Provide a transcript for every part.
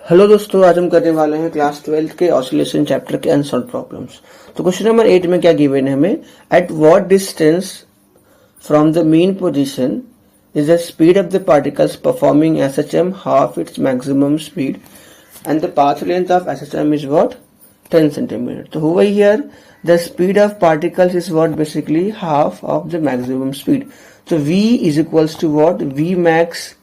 Hello दोस्तों, आज हम करने वाले हैं क्लास 12 के ऑसिलेशन चैप्टर के अनसॉल्व प्रॉब्लम्स। तो क्वेश्चन नंबर 8 में क्या गिवन है हमें, at what distance from the mean position is the speed of the particles performing SHM half its maximum speed and the path length of SHM is what 10 centimetre. तो हुआ here the speed of particles is what basically half of the maximum speed. तो v is equals to what v max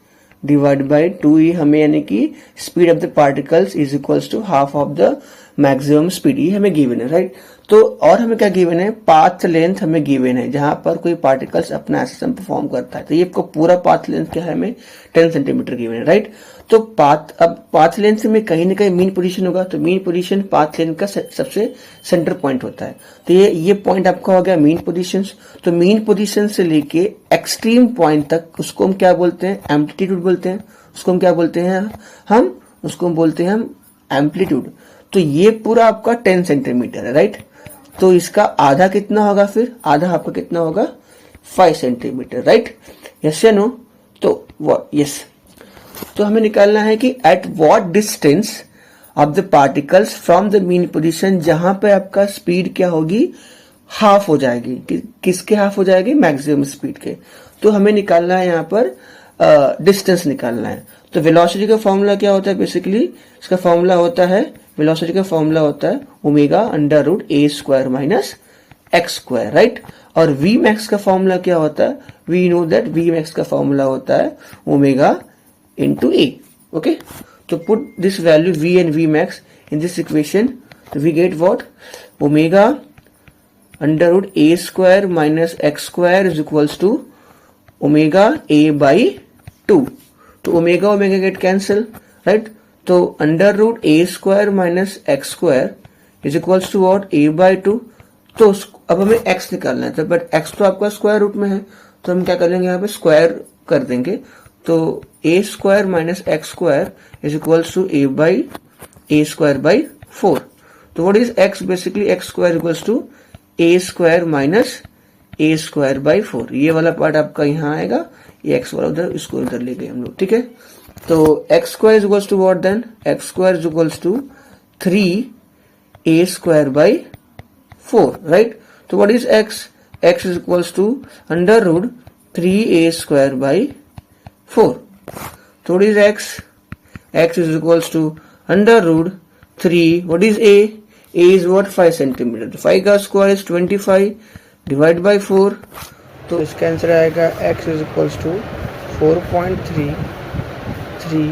divide by 2e, हमें यानी कि speed of the particles is equals to half of the maximum speed, ये हमें given है, right. तो और हमें क्या गिवन है, पाथ लेंथ हमें गिवन है, जहां पर कोई पार्टिकल्स अपना एसएचएम परफॉर्म करता है। तो ये पूरा पाथ लेंथ क्या है, हमें 10 सेंटीमीटर गिवन है, राइट। तो पाथ लेंथ में कहीं ना कहीं मीन पोजीशन होगा, तो मीन पोजीशन पाथ लेंथ का सबसे सेंटर पॉइंट होता है। तो ये पॉइंट आपका हो गया मीन पोजीशन। तो मीन पोजीशन से लेके एक्सट्रीम पॉइंट तक उसको हम क्या बोलते हैं, एम्पलीट्यूड बोलते हैं। उसको हम क्या बोलते हैं, हम उसको बोलते हैं एम्पलीट्यूड। तो ये पूरा आपका 10 सेंटीमीटर है, राइट। तो इसका आधा कितना होगा, फिर आधा आपका कितना होगा 5 सेंटीमीटर, राइट। यस या नो? तो यस। तो हमें निकालना है कि eight what distance of the particles from the mean position, जहां पे आपका स्पीड क्या होगी, हाफ हो जाएगी। किसके हाफ हो जाएगी, मैक्सिमम स्पीड के। तो हमें निकालना है यहाँ पर डिस्टेंस निकालना है। तो वेलोसिटी का फॉर्मूला क्या होता है, बेसिकली इसका फॉर्मूला होता है, वेलोसिटी का फॉर्मूला होता है omega under root a square minus x square, right. और वी मैक्स का फॉर्मूला क्या होता है, we know that V max का फॉर्मूला होता है omega into a. Okay, so put this value v and v max in this equation. So we get what, omega under root a square minus x square is equals to omega a by 2. तो omega omega get cancel, right? तो under root a square minus x square is equals to what, a by 2. तो अब हमें x निकालना है, तो but x तो आपका स्क्वायर रूट में है, तो हम क्या कर लेंगे, यहाँ पे स्क्वायर कर देंगे। तो a square minus x square is equals to a square by 4। तो what is x, basically X square equals to a square minus a square by 4। ये वाला पार्ट आपका यहाँ आएगा, ये x वाला उधर, इसको उधर ले गए हम लोग, ठीक है। तो x square is equals to what then, x square is equals to 3a square by 4, right. तो what is x, x is equals to under root 3a square by 4. So what is x? X is equals to under root 3. What is a? A is what, 5 centimeter. तो 5 का square is 25 divide by 4. तो इसका answer आएगा x is equals to 4.33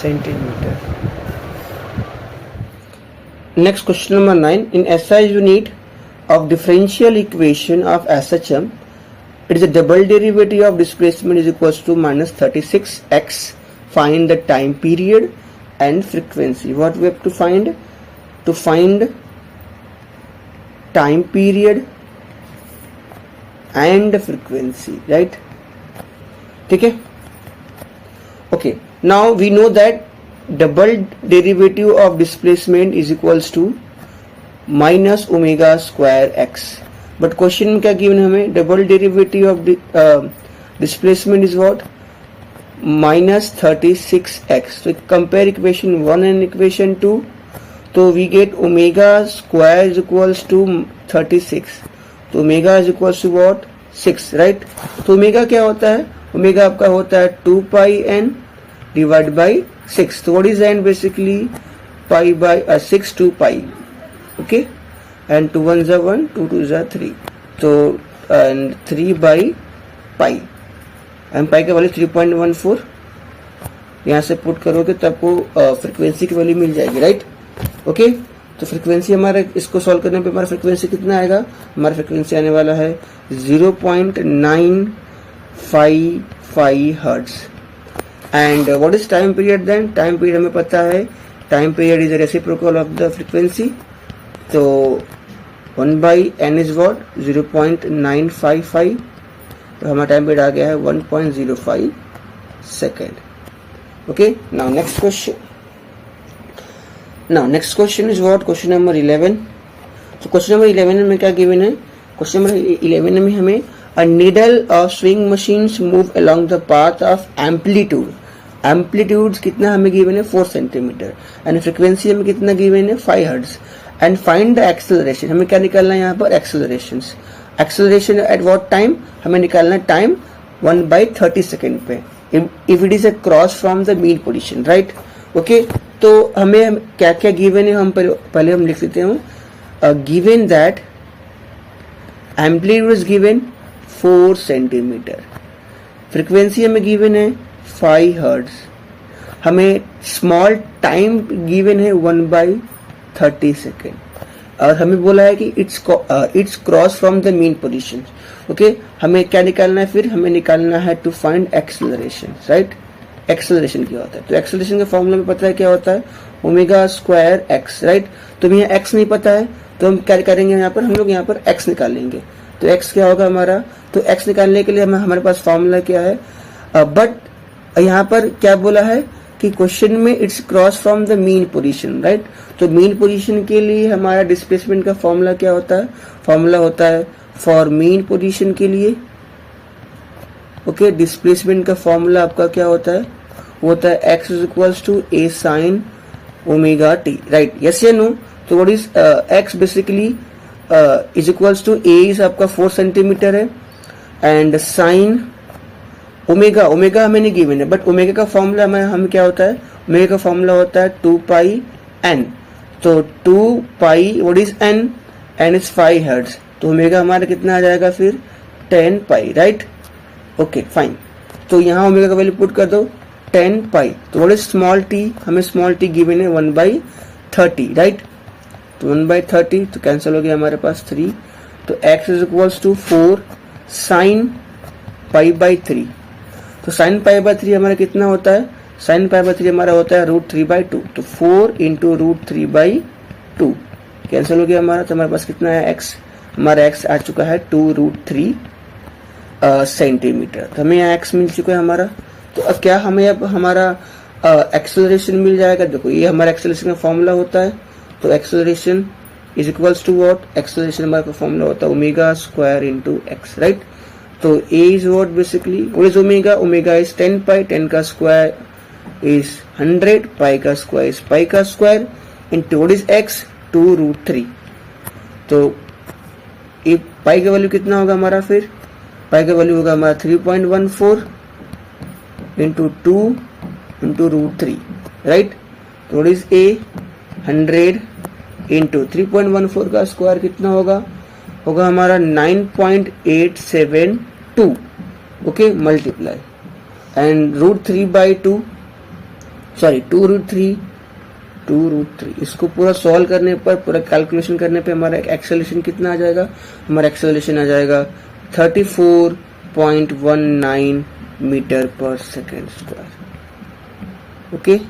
centimetre. Next question number 9, in SI unit of differential equation of SHM, it is a double derivative of displacement is equals to minus 36x. Find the time period and frequency. What we have to find? To find time period and frequency, right? ठीक है, okay. Now we know that double derivative of displacement is equals to minus omega square x. But question में क्या given है हमें, double derivative of displacement is what, minus 36x. तो compare equation 1 and equation 2. तो we get omega square is equals to 36. तो omega is equals to what, 6, right. तो omega क्या होता है, ओमेगा आपका होता है 2 पाई n डिवाइड बाई 6. तो what is n, basically pi by 6 2 pi, okay. and 2 1 is 1, 2 2 is 3. तो and 3 by pi, and pi का वैल्यू 3.14 यहाँ से पुट करोगे तो आपको फ्रीक्वेंसी की वैल्यू मिल जाएगी, राइट, ओके। तो फ्रीक्वेंसी हमारा, इसको सॉल्व करने पे हमारा फ्रीक्वेंसी कितना आएगा, हमारा फ्रीक्वेंसी आने वाला है 0.955 hertz. And what is time period then, time period हमें पता है, time period is reciprocal of the frequency. तो 1 by n is what, 0.955. तो हमारा टाइम पीरियड आ गया है 1.05 second, okay. Now next question is what, question number 11. तो question number 11 में क्या गिवन है, क्वेश्चन नंबर 11 में हमें a needle of swing machines move along the path of amplitude amplitude कितना हमें गिवन है 4 सेंटीमीटर एंड फ्रीक्वेंसी हमें कितना गिवन है 5 hertz and find the acceleration, हमें क्या निकालना है यहाँ पर acceleration. Acceleration at what time, हमें निकालना है टाइम 1/30 सेकेंड पे if it is a cross from the mean position, right. Okay, तो हमें क्या क्या गिवन है, हम पहले हम लिख लेते हैं। Given that amplitude is given 4 centimetre, frequency हमें गिवन है 5 हर्ट्ज, हमें स्मॉल टाइम गिवन है 1/30 सेकेंड और हमें बोला है कि it's cross from the mean position. Okay, हमें क्या निकालना है फिर, हमें निकालना है to find acceleration, right. Acceleration क्या होता है, तो एक्सेलरेशन का फॉर्मूला में पता है क्या होता है, ओमेगा स्क्वायर एक्स, राइट। तो हमें एक्स नहीं पता है तो हम क्या करेंगे, यहाँ पर हम लोग यहाँ पर एक्स निकालेंगे। तो एक्स क्या होगा हमारा, तो एक्स निकालने के लिए हमारे पास फॉर्मूला क्या है, बट यहाँ पर क्या बोला है कि क्वेश्चन में it's cross from the mean position, right. तो मीन पोजीशन के लिए हमारा डिस्प्लेसमेंट का फॉर्मूला क्या होता है, फॉर्मूला होता है फॉर मीन पोजीशन के लिए, ओके, डिस्प्लेसमेंट का फॉर्मूला आपका क्या होता है, वो होता है x is equals to a sine omega t, right. Yes या नो, तो what is x basically is equals to a is आपका 4 सेंटीमीटर है एंड साइन ओमेगा, ओमेगा हमें नहीं गिवन है बट ओमेगा का फॉर्मूला हमें क्या होता है, ओमेगा का फॉर्मूला होता है 2 पाई एन। तो 2 pi what is n, n is 5 hertz, तो ओमेगा हमारा कितना आ जाएगा फिर 10 पाई, राइट। ओके फाइन, तो यहाँ ओमेगा का वैल्यू पुट कर दो 10 पाई। तो व्हाट इज स्मॉल टी, हमें स्मॉल टी गिवन है 1/30, राइट। तो 1/30 तो कैंसिल हो गया हमारे पास 3, तो x is equals to 4 sine π/3। तो साइन π/3 हमारा कितना होता है, साइन π/3 हमारा होता है √3/2, तो 4 इंटू √3/2 कैंसिल हो गया हमारा, तो हमारे पास कितना है x, हमारा x आ चुका है 2√3 सेंटीमीटर। तो हमें यहाँ x मिल चुका है हमारा। तो अब क्या हमें अब हमारा एक्सेलरेशन मिल जाएगा, देखो ये हमारा एक्सेलरेशन का फॉर्मूला होता है। तो acceleration is equals to what, acceleration हमारा फॉर्मूला होता है omega square into x, right. तो a is what basically, what is omega, omega is 10 pi, 10 का स्क्वायर इज 100, पाई का स्क्वायर इज पाई का square into what is x 2√3। तो ये पाई का वैल्यू कितना होगा हमारा, फिर पाई का वैल्यू होगा हमारा 3.14 इंटू 2 इंटू √3, राइट। तो व्हाट इज a 100 इंटू 3.14 का स्क्वायर कितना होगा, होगा हमारा 9.872, ओके, मल्टीप्लाई एंड √3/2, सॉरी 2√3, इसको पूरा सॉल्व करने पर, पूरा कैलकुलेशन करने पे हमारा एक्सेलरेशन कितना आ जाएगा, हमारा एक्सेलरेशन आ जाएगा 34.19 मीटर पर सेकेंड स्क्वायर, ओके।